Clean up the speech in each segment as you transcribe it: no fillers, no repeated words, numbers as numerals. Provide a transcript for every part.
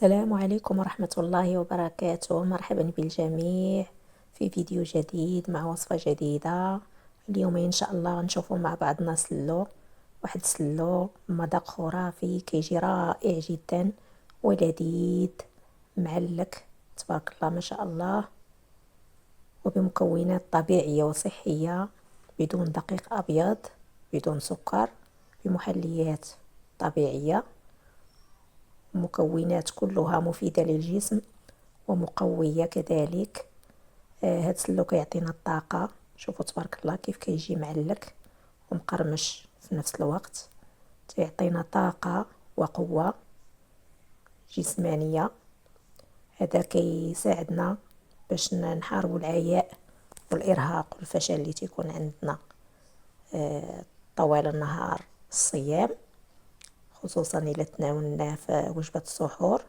السلام عليكم ورحمة الله وبركاته. مرحبا بالجميع في فيديو جديد مع وصفة جديدة. اليوم إن شاء الله غنشوفو مع بعضنا سلو، واحد سلو مذاق خرافي كيجي رائع جدا ولذيذ معلك تبارك الله ما شاء الله، وبمكونات طبيعية وصحية بدون دقيق أبيض بدون سكر، بمحليات طبيعية، مكونات كلها مفيدة للجسم ومقوية كذلك. هاد السلو كيعطينا الطاقة. شوفوا تبارك الله كيف كيجي معلك ومقرمش في نفس الوقت، تيعطينا طاقة وقوة جسمانية. هذا كيساعدنا باش نحاربوا العياء والإرهاق والفشل اللي تيكون عندنا طوال النهار الصيام، خصوصا إلا تناولناه في وجبة السحور.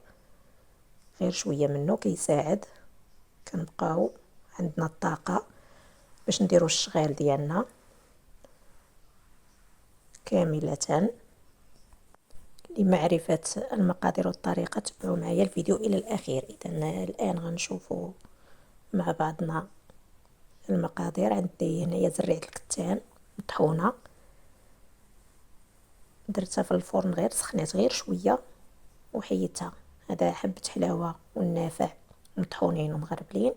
غير شوية منه كيساعد كنبقاو عندنا الطاقة باش نديرو الشغال ديالنا كاملة. لمعرفة المقادير والطريقة تبعوا معايا الفيديو إلى الأخير. إذن الآن غنشوفوا مع بعضنا المقادير. عندي هنايا زريعة الكتان مطحونة، درتها في الفرن غير سخنات غير شوية وحيدتها. هذا حبة حلاوة والنافع مطحونين ومغربلين.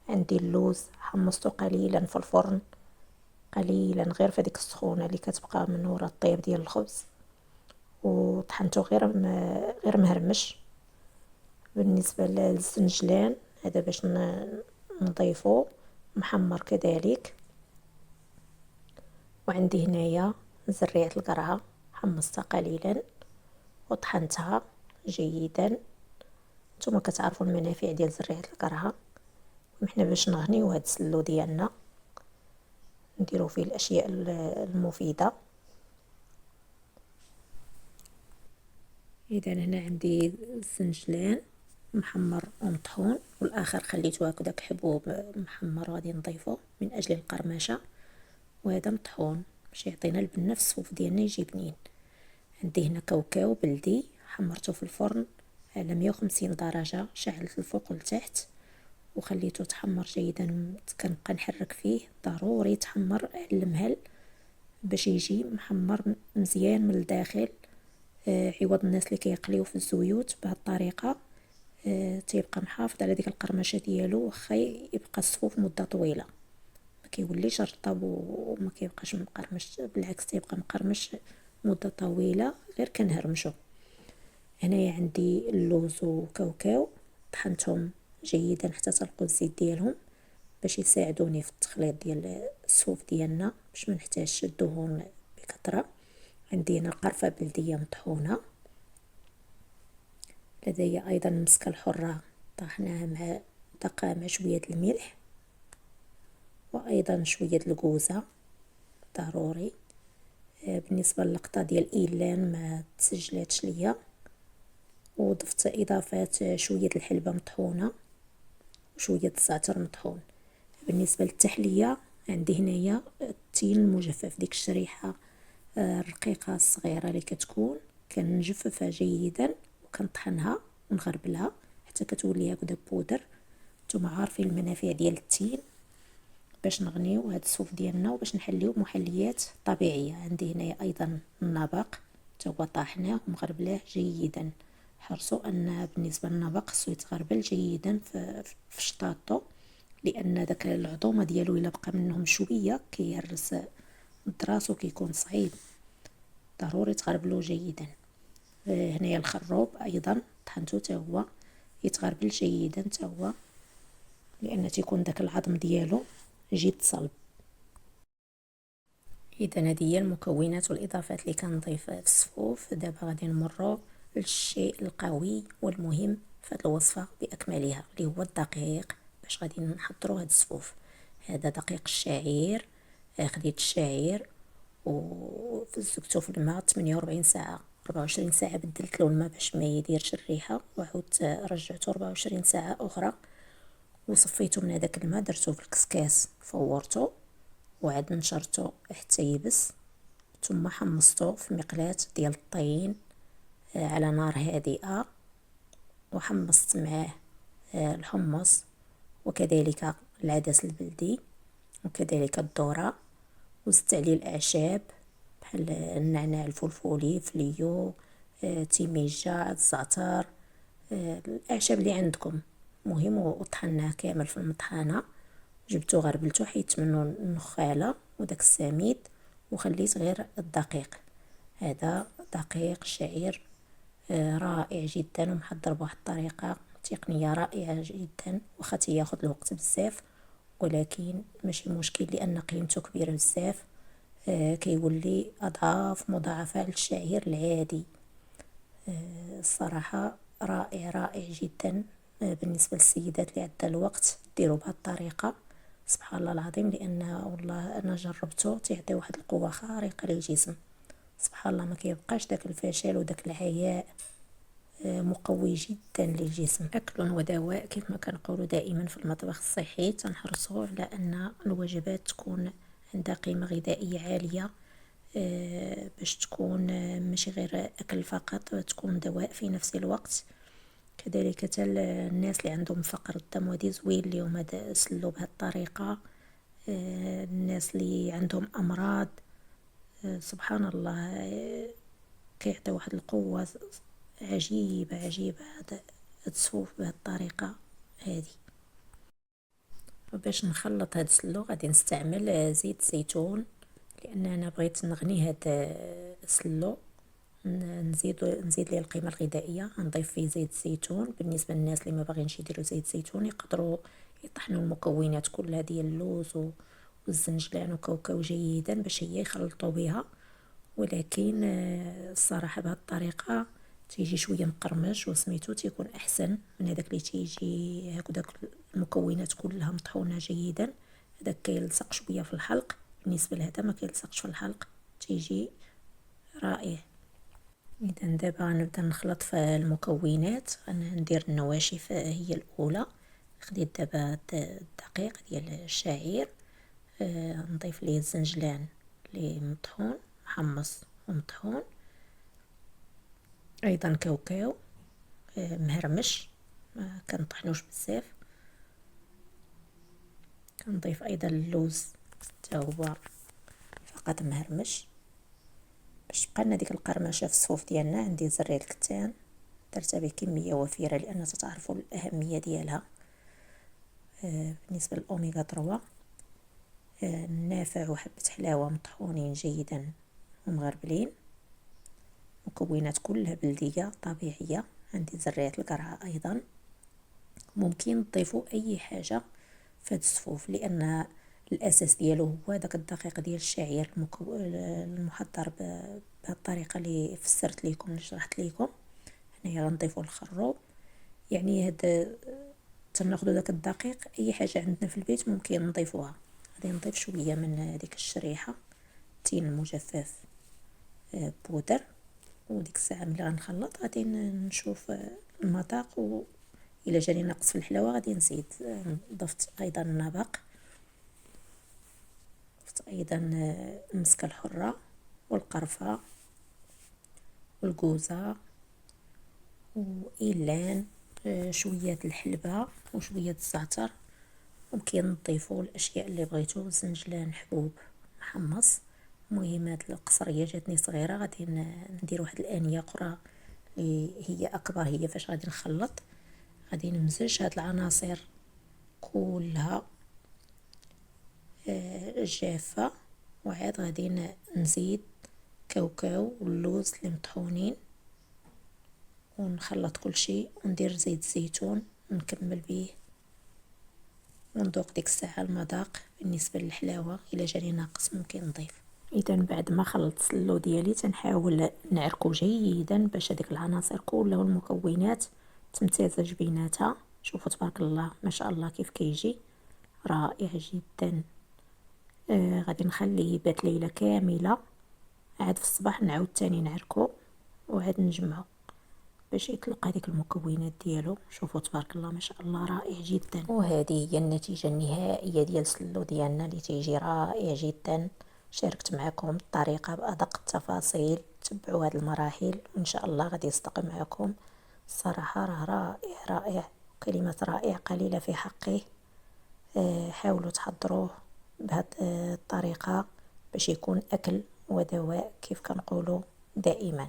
عندي اللوز حمصته قليلا في الفرن، قليلا غير في ديك السخونه اللي كتبقى من ورا الطياب ديال الخبز، وطحنته غير مهرمش. بالنسبه للزنجلان هذا باش نضيفه محمر كذلك. وعندي هنايا زريعه القرعه حمصتها قليلا وطحنتها جيدا. نتوما كتعرفوا المنافع ديال زريعه القرعه. وحنا باش نغنيو هاد السلو ديالنا نديرو فيه الاشياء المفيده. اذا هنا عندي الزنجلان محمر ومطحون، والاخر خليته هكذاك حبوب محمر غادي نضيفه من اجل القرمشه، وهذا مطحون باش يعطينا البنه في الصوف ديالنا يجي بنين. عندي هنا كاوكاو بلدي حمرته في الفرن على 150 درجه، شعلت الفوق والتحت وخليته تحمر جيدا. كنبقى نحرك فيه، ضروري يتحمر على المهل باش يجي محمر مزيان من الداخل. عوض الناس اللي كيقليو في الزيوت بهذه الطريقه تيبقى محافظ على ديك القرمشه ديالو، واخا يبقى الصفوف مده طويله ما كيوليش رطب وما كيبقاش مقرمش، بالعكس تيبقى مقرمش مده طويله غير كنهرمشو. هنايا عندي اللوز وكاوكاو طحنتهم جيدا حتى تلقوا الزيت ديالهم باش يساعدوني في التخليط ديال الصوف ديالنا باش ما نحتاجش الدهون بكثره. عندي هنا القرفه بلديه مطحونه، لدي ايضا المسكه الحره طحناها مع دقه مع شويه الملح، وايضا شويه الكوزه ضروري. بالنسبه للقطه ديال الايلان ما تسجلاتش ليا، وضفت اضافات شويه الحلبه مطحونه وشويه الزعتر مطحون. بالنسبه للتحليه عندي هنايا التين المجفف، ديك الشريحه الرقيقه الصغيره اللي كتكون كنجففها جيدا وكنطحنها ونغربلها حتى كتولي هكذا بودر. نتوما عارفين المنافع ديال التين باش نغنيو هاد الصوف ديالنا وباش نحليو بمحليات طبيعيه. عندي هنايا ايضا النبق حتى هو طاحناه ومغربلاه جيدا. حرصوا ان بالنسبه للنبق خصو يتغربل جيدا في شطاطو، لان داك العظومه ديالو الا بقى منهم شويه كيهرس الدراس وكيكون صعيب، ضروري تغربلوه جيدا. هنايا الخروب ايضا طحنته حتى هو يتغربل جيدا حتى هو، لان تيكون داك العظم ديالو جد صلب. اذا هذه هي المكونات والاضافات اللي كنضيف في الصفوف. دابا غادي نمروا للشيء القوي والمهم في هذه الوصفه باكملها اللي هو الدقيق باش غادي نحضروا هاد الصفوف. هذا دقيق الشعير، خديت الشعير وفزقته في الماء 48 ساعه، 24 ساعه بدلت له الماء باش ما يديرش الريحه، وعدت رجعته 24 ساعه اخرى وصفيته من هذاك الماء، درته في الكسكاس فورته وعاد نشرته حتى يبس، ثم حمصته في مقلاة ديال الطين على نار هادئه وحمصت معاه الحمص، وكذلك العدس البلدي، وكذلك الذرة، وزدت عليه الأعشاب بحال النعناع الفلفلي، فليو، تيميجة، الزعتر، الأعشاب اللي عندكم مهم. وطحناه كامل في المطحنة، جبتو غربلتو، حيدت منه النخالة وداك السميد، وخليت غير الدقيق. هذا دقيق الشعير رائع جدا، ومحضر بواحد الطريقة تقنية رائعة جدا، واخا تياخد الوقت بزاف، ولكن ماشي مشكل لان قيمته كبيرة بزاف. كيولي اضعاف مضاعفة للشعير العادي. الصراحة رائع رائع جدا. بالنسبة للسيدات اللي عندها الوقت ديروا بهذه الطريقة، سبحان الله العظيم، لان والله انا جربته، تيعطي واحد القوة خارقة للجسم. سبحان الله، ما كيبقاش داك الفشل وداك العياء. مقوي جدا للجسم. أكل ودواء كيف ما كنقولوا دائما في المطبخ الصحي، تنحرصوا على أن الوجبات تكون عندها قيمة غذائية عالية، باش تكون ماشي غير أكل فقط، تكون دواء في نفس الوقت. كذلك حتى الناس اللي عندهم فقر الدم، ودي زوين اليوم هذا سلو بهذه الطريقة. الناس اللي عندهم أمراض، سبحان الله، كيعطي واحد القوة عجيبة عجيبة هاد التسفوف بهاد الطريقة هادي. وباش نخلط هاد السلو غادي نستعمل زيت زيتون، لان انا بغيت نغني هاد السلو، نزيد ليه القيمة الغذائية. نضيف فيه زيت الزيتون. بالنسبة للناس اللي ما باغينش يديروا زيت زيتون، يقدروا يطحنوا المكونات كلها ديال اللوز والزنجلان وكاوكاو جيدا باش هي يخلطوا بها. ولكن الصراحة بهذه الطريقة تيجي شوية مقرمش، وسميتو تيكون احسن من هذاك اللي تيجي هكذاك المكونات كلها مطحونة جيدا. هذاك كيلصق شوية في الحلق، بالنسبة لهذا ما كيلصقش في الحلق، تيجي رائع. اذا دابا غنبدا نخلط في المكونات. غندير النواشف هي الاولى. خديت دابا الدقيق ديال الشعير، نضيف ليه الزنجلان اللي مطحون محمص ومطحون، ايضا كاوكاو مهرمش، ما كنطحنوش بزاف. كنضيف ايضا اللوز حتى هو فقط مهرمش، باش تبقى لنا ديك القرمشه في الصفوف ديالنا. عندي زرير الكتان، درتها بكميه وفيره لان تتعرفوا الاهميه ديالها. بالنسبه للاوميغا 3، النافع وحبه حلاوه مطحونين جيدا ومغربلين، مكونات كلها بلديه طبيعيه. عندي زريات القرعه ايضا. ممكن تضيفوا اي حاجه في هاد الصفوف، لان الاساس ديالو هو داك الدقيق ديال الشعير المحضر بهذه الطريقه اللي فسرت لكم، اللي شرحت لكم. هنايا غنضيفوا الخروب. يعني هاد تناخذوا داك الدقيق، اي حاجه عندنا في البيت ممكن نضيفوها. غادي نضيف شويه من هذيك الشريحه التين المجفف بودر، وديك الساعه ملي غنخلط غادي نشوف المذاق، و الا جاني ناقص في الحلاوه غادي نزيد. ضفت ايضا النبق، ضفت ايضا المسكه الحره والقرفه والكوزه وإيلان، شويه الحلبه وشويه الزعتر. ممكن تضيفوا الاشياء اللي بغيتو، الزنجلان حبوب محمص. المهم هاد القصريه جاتني صغيره، غادي ندير واحد الانيه اخرى اللي هي اكبر، هي فاش غادي نخلط. غادي نمزج هاد العناصر كلها جافة، وعاد غادي نزيد كاوكاو واللوز اللي مطحونين، ونخلط كل شيء، وندير زيت الزيتون ونكمل به، ونذوق ديك الساعة المذاق. بالنسبة للحلاوة الا جاني ناقص ممكن نضيف. اذا بعد ما خلطت السلو ديالي تنحاول نعركو جيدا باش هذيك العناصر كلها والمكونات تمتزج بيناتها. شوفوا تبارك الله ما شاء الله كيف كيجي رائع جدا. غادي نخليه يبات ليله كامله، عاد في الصباح نعاود تاني نعركو وعاد نجمعو باش يطلق هذيك المكونات ديالو. شوفوا تبارك الله ما شاء الله رائع جدا. وهذه هي النتيجه النهائيه ديال السلو ديالنا اللي تيجي رائع جدا. شاركت معكم الطريقه بادق التفاصيل. تبعوا هذه المراحل وان شاء الله غادي يصدق معكم. الصراحة راه رائع رائع، كلمة رائع قليلة في حقه. حاولوا تحضروه بهذه الطريقة باش يكون أكل ودواء كيف كنقولوا دائما.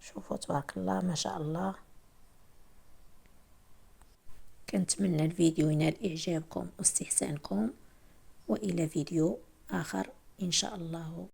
شوفوا تبارك الله ما شاء الله. كنتمنى الفيديو ينال إعجابكم واستحسانكم، وإلى فيديو آخر إن شاء الله.